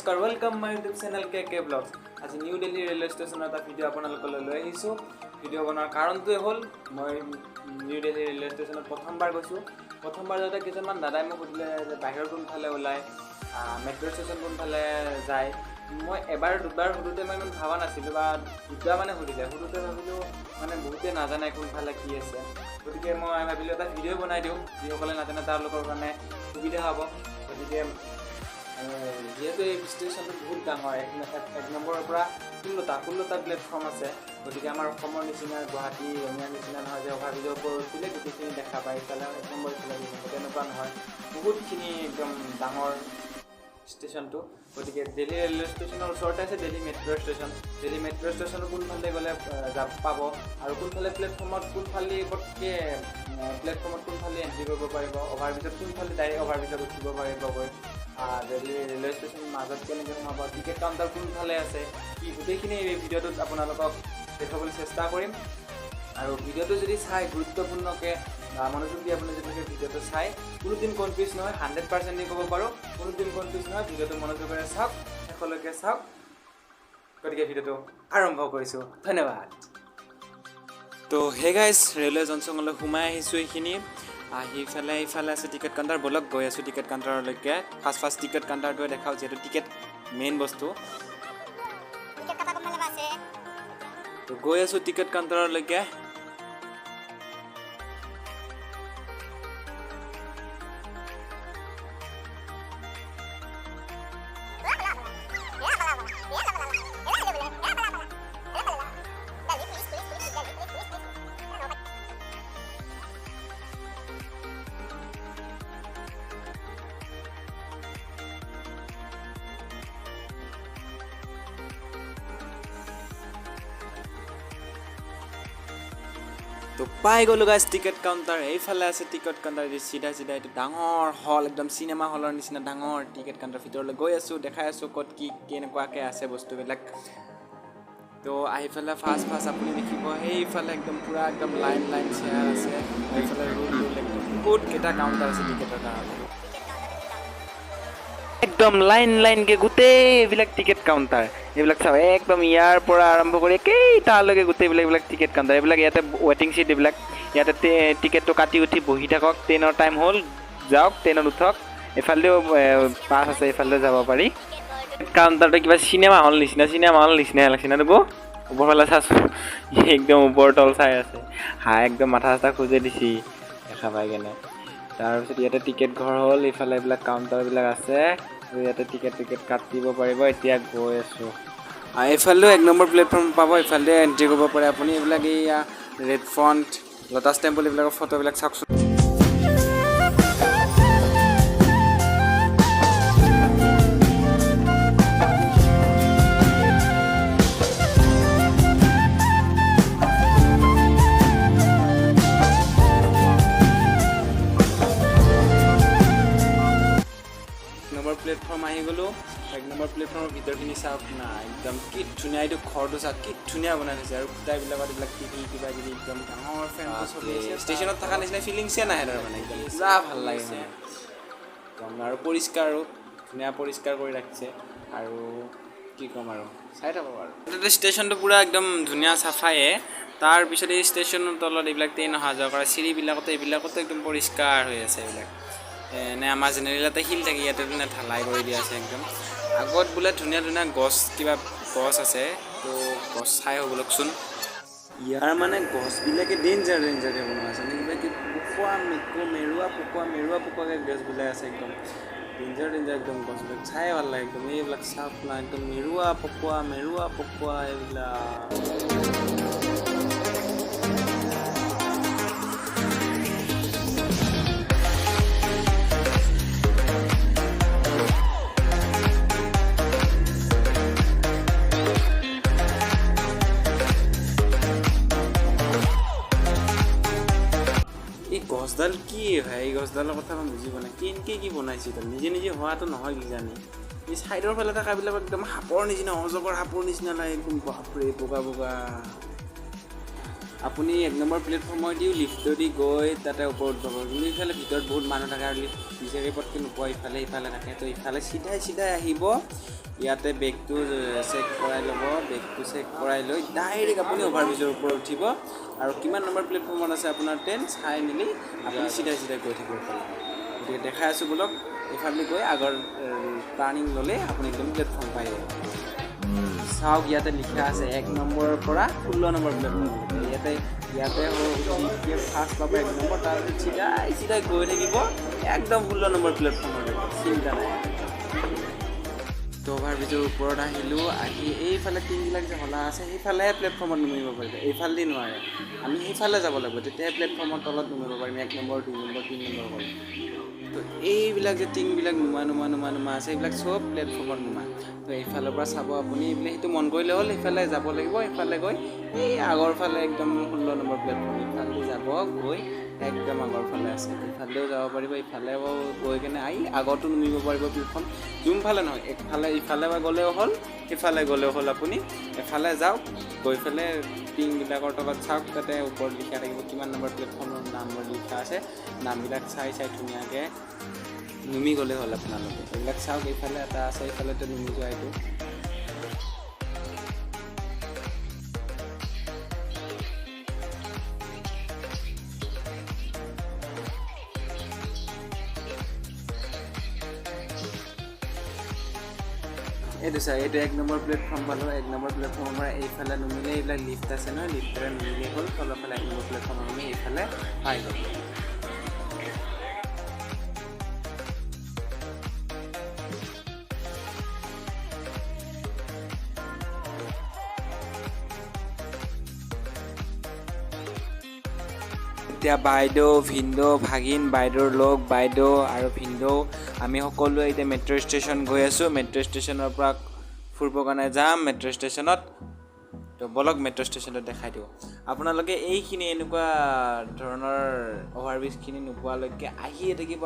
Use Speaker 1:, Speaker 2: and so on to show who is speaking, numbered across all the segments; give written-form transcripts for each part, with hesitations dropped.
Speaker 1: নমস্কাৰ welcome my YouTube channel K blogs. আজি new Delhi railway ষ্টেচনৰ এটা ভিডিঅ' আপোনালোকলৈ লৈ আহিছোঁ। ভিডিঅ' বনোৱাৰ কাৰণটোৱে হ'ল মই নিউ দিল্লী ৰেলৱে ষ্টেচনত প্ৰথমবাৰ গৈছোঁ। প্ৰথমবাৰ যাওঁতে কিছুমান দাদাই মোক সুধিলে যে বাহিৰৰ কোনফালে ওলায়, মেট্ৰ' ষ্টেচন কোনফালে যায়। মই এবাৰ দুবাৰ সুধোঁতে মই ইমান ভাবা নাছিলোঁ, বা দুটা মানে সুধোঁতে ভাবিলোঁ মানে বহুতে নাজানে কোনফালে কি আছে, গতিকে মই ভাবিলোঁ এটা ভিডিঅ' বনাই দিওঁ, যিসকলে নাজানে তেওঁলোকৰ কাৰণে সুবিধা হ'ব। গতিকে যিহেতু এই ষ্টেচনটো বহুত ডাঙৰ, এক নম্বৰৰ পৰা 16টা প্লেটফৰ্ম আছে। গতিকে আমাৰ অসমৰ নিচিনা গুৱাহাটী ৰঙিয়াৰ নিচিনা নহয় যে অভাৰব্ৰিজৰ ওপৰত উঠিলে গোটেইখিনি দেখা পায়, ইফালে এক নম্বৰ ইফালে তেনেকুৱা নহয়, বহুতখিনি একদম ডাঙৰ ষ্টেচনটো। গতিকে দিল্লী ৰেলৱে ষ্টেচনৰ ওচৰতে আছে Delhi metro' station. Delhi metro' ষ্টেচনৰ কোনফালে গ'লে পাব আৰু কোনফালে প্লেটফৰ্মত কোনফালে এণ্ট্ৰি কৰিব পাৰিব, অভাৰব্ৰিজত কোনফালে ডাইৰেক্ট অভাৰব্ৰিজত উঠিব পাৰিবগৈ, দিল্লী ৰেলৱে ষ্টেচনৰ মাজত কেনেকৈ সোমাব, টিকেট কাউণ্টাৰ কোনফালে আছে, কি গোটেইখিনি এই ভিডিঅ'টোত আপোনালোকক দেখুৱাবলৈ চেষ্টা কৰিম। আৰু ভিডিঅ'টো যদি চাই গুৰুত্বপূৰ্ণকৈ মনোযোগ দি আপুনি যদি ভিডিঅ'টো চাই কোনোদিন কনফিউজ নহয়, 100% ক'ব পাৰোঁ, কোনোদিন কনফিউজ নহয়। ভিডিঅ'টো মনোযোগেৰে চাওক, শেষলৈকে চাওক। গতিকে ভিডিঅ'টো আৰম্ভ কৰিছোঁ। ধন্যবাদ। তো হে গাইজ, ৰেলৱে জংচনলৈ সোমাই আহিছোঁ। এইখিনি আহি ইফালে আছে টিকেট কাউণ্টাৰ। বলক গৈ আছোঁ টিকেট কাউণ্টাৰলৈকে। ফাৰ্ষ্ট টিকেট কাউণ্টাৰটোৱে দেখাওঁ, যিহেতু টিকেট মেইন বস্তু। তো গৈ আছোঁ টিকেট কাউণ্টাৰলৈকে। তো পাই গ'লোঁ গাইজ টিকেট কাউণ্টাৰ। এইফালে আছে টিকেট কাউণ্টাৰ, চিধা এইটো ডাঙৰ হল, একদম চিনেমা হলৰ নিচিনা ডাঙৰ টিকেট কাউণ্টাৰ। ভিতৰলৈ গৈ আছোঁ, দেখাই আছোঁ ক'ত কি কেনেকুৱাকৈ আছে বস্তুবিলাক। তো আহি পেলাই ফাৰ্ষ্ট আপুনি দেখিব সেইফালে একদম পূৰা একদম লাইন চেয়াৰ আছে। এইফালে ৰোল একদম বহুত কেইটা কাউণ্টাৰ আছে টিকেটৰ কাৰণে, একদম লাইনকৈ গোটেই এইবিলাক টিকেট কাউণ্টাৰ। এইবিলাক চাব, একদম ইয়াৰ পৰা আৰম্ভ কৰি কেইটালৈকে গোটেইবিলাক টিকেট কাউণ্টাৰ। এইবিলাক ইয়াতে ৱেটিং চিট, এইবিলাক ইয়াতে টিকেটটো কাটি উঠি বহি থাকক। ট্ৰেইনৰ টাইম হ'ল, যাওক ট্ৰেইনত উঠক। এইফালেও পাছ আছে, এইফালেও যাব পাৰি। কাউণ্টাৰটো কিবা চিনেমা হল নিচিনাই লাগছে না তোকো। ওপৰফালে চাইছোঁ, একদম ওপৰ তল চাই আছে, একদম মাথা চাথা খুজে দিছি দেখা পাই কেনে। তাৰপিছত ইয়াতে টিকেট ঘৰ হ'ল, এইফালে এইবিলাক কাউণ্টাৰবিলাক আছে, ইয়াতে টিকেট কাটিব পাৰিব। এতিয়া গৈ আছোঁ। এইফালেও 1 নম্বৰ প্লেটফৰ্ম পাব, এইফালে এণ্ট্ৰি কৰিব পাৰে আপুনি। এইবিলাক এইয়া ৰেড ফ্ৰণ্ট, লোটাছ টেম্পল, এইবিলাকৰ ফটোবিলাক চাওকচোন। প্লেটফৰ্ম আহি গ'লোঁ। 1 নম্বৰ প্লেটফৰ্মৰ ভিতৰখিনি চাওক না, একদম কি ধুনীয়া। এইটো ঘৰটো চাওক কি ধুনীয়া বনাই থৈছে, আৰু খুটাইবিলাকত এইবিলাক টিভি কিবা কিবি একদম ডাঙৰ ফেনটো চলি আছে। ষ্টেচনত থকা নিচিনা ফিলিংছে নাহে তাৰমানে, একদম পুৰা ভাল লাগিছে একদম। আৰু পৰিষ্কাৰো ধুনীয়া পৰিষ্কাৰ কৰি ৰাখিছে, আৰু কি ক'ম আৰু চাই থাকক আৰু। তাতে ষ্টেচনটো পূৰা একদম ধুনীয়া চাফায়ে। তাৰপিছত এই ষ্টেচনৰ তলত এইবিলাক ট্ৰেইন অহা যোৱা কৰা চিৰিবিলাকতো একদম পৰিষ্কাৰ হৈ আছে। এইবিলাক এনে আমাৰ জেনেৰেল এটা শিল থাকে, ইয়াতে ঢালাই কৰি দিয়া আছে একদম। আগত বোলে ধুনীয়া গছ আছে, তো গছ চাই হ'বলকচোন। ইয়াৰ মানে গছবিলাকে ডেঞ্জাৰকৈ বনোৱা আছে, কিবা কি মেৰুৱা পোকোৱাকৈ গছবিলাক আছে, একদম ডেঞ্জাৰ একদম গছবিলাক চাই ভাল লাগে একদম। এইবিলাক চাওক না, একদম মেৰুৱা পোকোৱা এইবিলাক। গছডাল কি ভাই, এই গছডালৰ কথা মই বুজি পোৱা নাই, কেনেকৈ কি বনাইছে। নিজে হোৱাটো নহয় কিজানি। এই ছাইডৰ ফালে থকাবিলাক একদম সাপৰ নিচিনা, অজগৰ সাপৰ নিচিনা লাগে একদম। বাপৰে বগা আপুনি 1 নম্বৰ প্লেটফৰ্মেদিও লিফ্টেদি গৈ তাতে ওপৰত যাব কিন্তু ইফালে ভিতৰত বহুত মানুহ থাকে আৰু লিফ্ট বিচাৰি পটকৈ নোপোৱা ইফালে থাকে তো ইফালে চিধাই আহিব ইয়াতে বেগটো চেক কৰাই ল'ব বেগটো চেক কৰাই লৈ ডাইৰেক্ট আপুনি অভাৰব্ৰিজৰ ওপৰত উঠিব আৰু কিমান নম্বৰ প্লেটফৰ্মত আছে আপোনাৰ 10 চাই মেলি আপুনি চিধাই গৈ থাকিব পাৰে গতিকে দেখাই আছোঁ বলক এইফালে গৈ আগৰ টাৰ্ণিং ল'লে আপুনি একদম প্লেটফৰ্ম পাই যাব চাওক ইয়াতে লিখা আছে 1 নম্বৰৰ পৰা 16 নম্বৰ প্লেটফৰ্ম ইয়াতে ফাৰ্ষ্ট পাব 1 নম্বৰ তাৰপিছত চিধাই গৈ থাকিব একদম 16 নম্বৰ প্লেটফৰ্মলৈ চিন্তা নাই তো অভাৰব্ৰিজৰ ওপৰত আহিলোঁ আহি এইফালে টিংবিলাক যে হলা আছে সেইফালেহে প্লেটফৰ্মত নুমিব পাৰিব এইফালেদি নোৱাৰে আমি সেইফালে যাব লাগিব তেতিয়াহে প্লেটফৰ্মৰ তলত নুমিব পাৰিম 1 নম্বৰ 2 নম্বৰ 3 নম্বৰ কৰি তো এইবিলাক যে টিংবিলাক নুমা আছে এইবিলাক চব প্লেটফৰ্মত নুমা তো এইফালৰ পৰা চাব আপুনি এইবিলাক সেইটো মন কৰিলে হ'ল এইফালে যাব লাগিব এইফালে গৈ এই আগৰ ফালে একদম 16 নম্বৰ প্লেটফৰ্ম এইফালে যাব গৈ একদম আগৰ ফালে আছে এইফালেও যাব পাৰিব এইফালেও গৈ কেনে আহি আগতো নুমিব পাৰিব প্লেটফৰ্ম যোনফালে নহয় একফালে ইফালে বা গ'লেও হ'ল সিফালে গ'লেও হ'ল আপুনি এফালে যাওক গৈ পেলাই টিংবিলাকৰ তলত চাওক তাতে ওপৰত লিখা থাকিব কিমান নম্বৰ প্লেটফৰ্মৰ নাম্বাৰ লিখা আছে নামবিলাক চাই ধুনীয়াকৈ নুমি গ'লে হ'ল আপোনালোকে এইবিলাক চাওক এইফালে এটা আছে এইফালেতো নুমি যোৱা এইটো এইটো চাই এইটো 1 নম্বৰ প্লেটফৰ্ম পালোঁ 1 নম্বৰ প্লেটফৰ্মৰ পৰা এইফালে নুমিলে এইবিলাক লিফ্ট আছে নহয় লিফ্টেৰে নুমিলে হ'ল তলৰ ফালে 1 নম্বৰ প্লেটফৰ্মৰ নুমি এইফালে পাই গ'ল এতিয়া বাইদেউ ভিনদেউ ভাগিন বাইদেউৰ লগ বাইদেউ আৰু ভিনদেউ আমি সকলোৱে এতিয়া মেট্ৰ' ষ্টেচন গৈ আছোঁ মেট্ৰ' ষ্টেচনৰ পৰা ফুৰিবৰ কাৰণে যাম মেট্ৰ' ষ্টেচনত তো বলক মেট্ৰ' ষ্টেচনত দেখাই দিওঁ আপোনালোকে এইখিনি এনেকুৱা ধৰণৰ অভাৰব্ৰিজখিনি নোপোৱালৈকে আহিয়ে থাকিব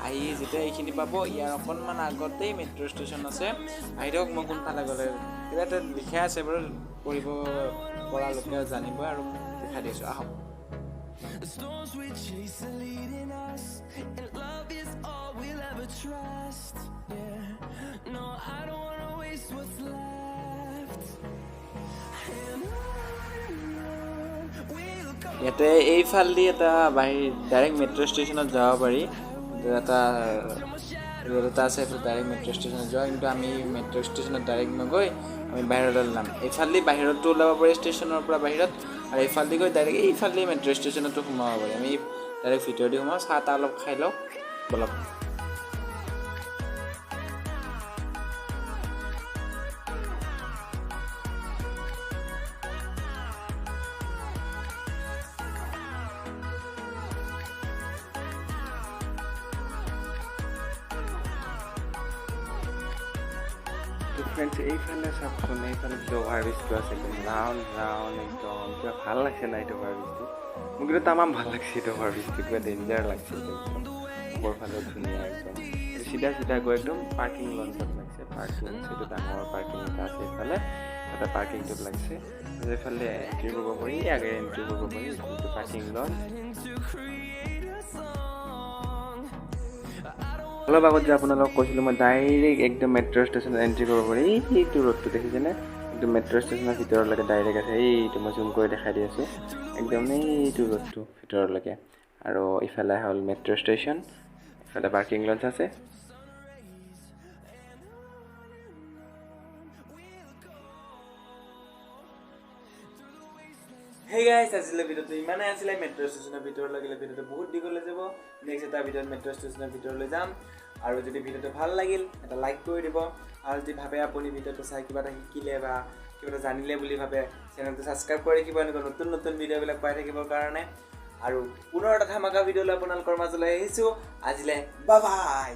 Speaker 1: আহি যেতিয়া এইখিনি পাব ইয়াৰ অকণমান আগতেই মেট্ৰ' ষ্টেচন আছে আহি দিয়ক মই কোনফালে গ'লে কিবা এটা লিখা আছে বাৰু পঢ়িব পৰা লোকে জানিব আৰু দেখাই দিছোঁ আহক The storms we chase are leading us and love is all we'll ever trust yeah no I don't want to waste what's left and on we'll go ইয়াতে এইফালদি এটা ডাইৰেক্ট মেট্ৰ' ষ্টেচনত যাব পাৰি এটা আছে ডাইৰেক্ট মেট্ৰ' ষ্টেচনত যোৱা কিন্তু আমি মেট্ৰ' ষ্টেচনত ডাইৰেক্ট নগৈ আমি বাহিৰত ওলাম এইফালেদি বাহিৰতো ওলাব পাৰি ষ্টেচনৰ পৰা বাহিৰত আৰু এইফালেদি গৈ ডাইৰেক্ট এইফালেদি মেট্ৰ' ষ্টেচনতো সোমাব পাৰি আমি ডাইৰেক্ট ভিতৰদি সোমাওঁ চাহ তাহ অলপ খাই লওঁ বলক ফ্ৰেণ্ডছ এইফালে চাওকচোন এইফালে যিটো অভাৰব্ৰিজটো আছে একদম ৰাউণ্ড একদম কিবা ভাল লাগছে না এইটো অভাৰব্ৰিজটো মোক কিন্তু তামাম ভাল লাগছে এইটো অভাৰব্ৰিজটো কিবা ডেঞ্জাৰ লাগছে একদম ওপৰফালেও ধুনীয়া একদম চিধা গৈ একদম পাৰ্কিং লঞ্চত লাগিছে পাৰ্কিং সেইটো ডাঙৰ পাৰ্কিং এটা আছে এইফালে তাতে পাৰ্কিংটোত লাগিছে এইফালে এণ্ট্ৰি কৰিব পাৰি আগে এণ্ট্ৰি কৰিব পাৰি যিটো পাৰ্কিং লঞ্চ অলপ আগত যে আপোনালোকক কৈছিলোঁ মই ডাইৰেক্ট একদম মেট্ৰ' ষ্টেচনত এণ্ট্ৰি কৰিব পাৰি এইটো ৰোডটো দেখিছেনে একদম মেট্ৰ' ষ্টেচনৰ ভিতৰলৈকে ডাইৰেক্ট আছে এইটো মই জুম কৰি দেখাই দি আছোঁ একদম এইটো ৰোডটো ভিতৰলৈকে আৰু ইফালে হ'ল মেট্ৰ' ষ্টেচন ইফালে পাৰ্কিং লঞ্চ আছে Hey guys, আজিলে ভিডিওটো ইমানেই আছিলে মেট্ৰ' ষ্টেচনৰ ভিতৰলৈকে ভিডিওটো বহুত দীঘল হৈ যাব নেক্সট এটা ভিডিঅ'ত মেট্ৰ' ষ্টেচনৰ ভিতৰলৈ যাম আৰু যদি ভিডিওটো ভাল লাগিল এটা লাইক কৰি দিব আৰু যদি ভাবে আপুনি ভিডিওটো চাই কিবা এটা শিকিলে বা কিবা এটা জানিলে বুলি ভাবে চেনেলটো ছাবস্ক্ৰাইব কৰি ৰাখিব এনেকুৱা নতুন ভিডিঅ'বিলাক পাই থাকিবৰ কাৰণে আৰু পুনৰ এটা ধামাকা ভিডিঅ'লৈ আপোনালোকৰ মাজলৈ আহিছোঁ আজিলে বাই বাই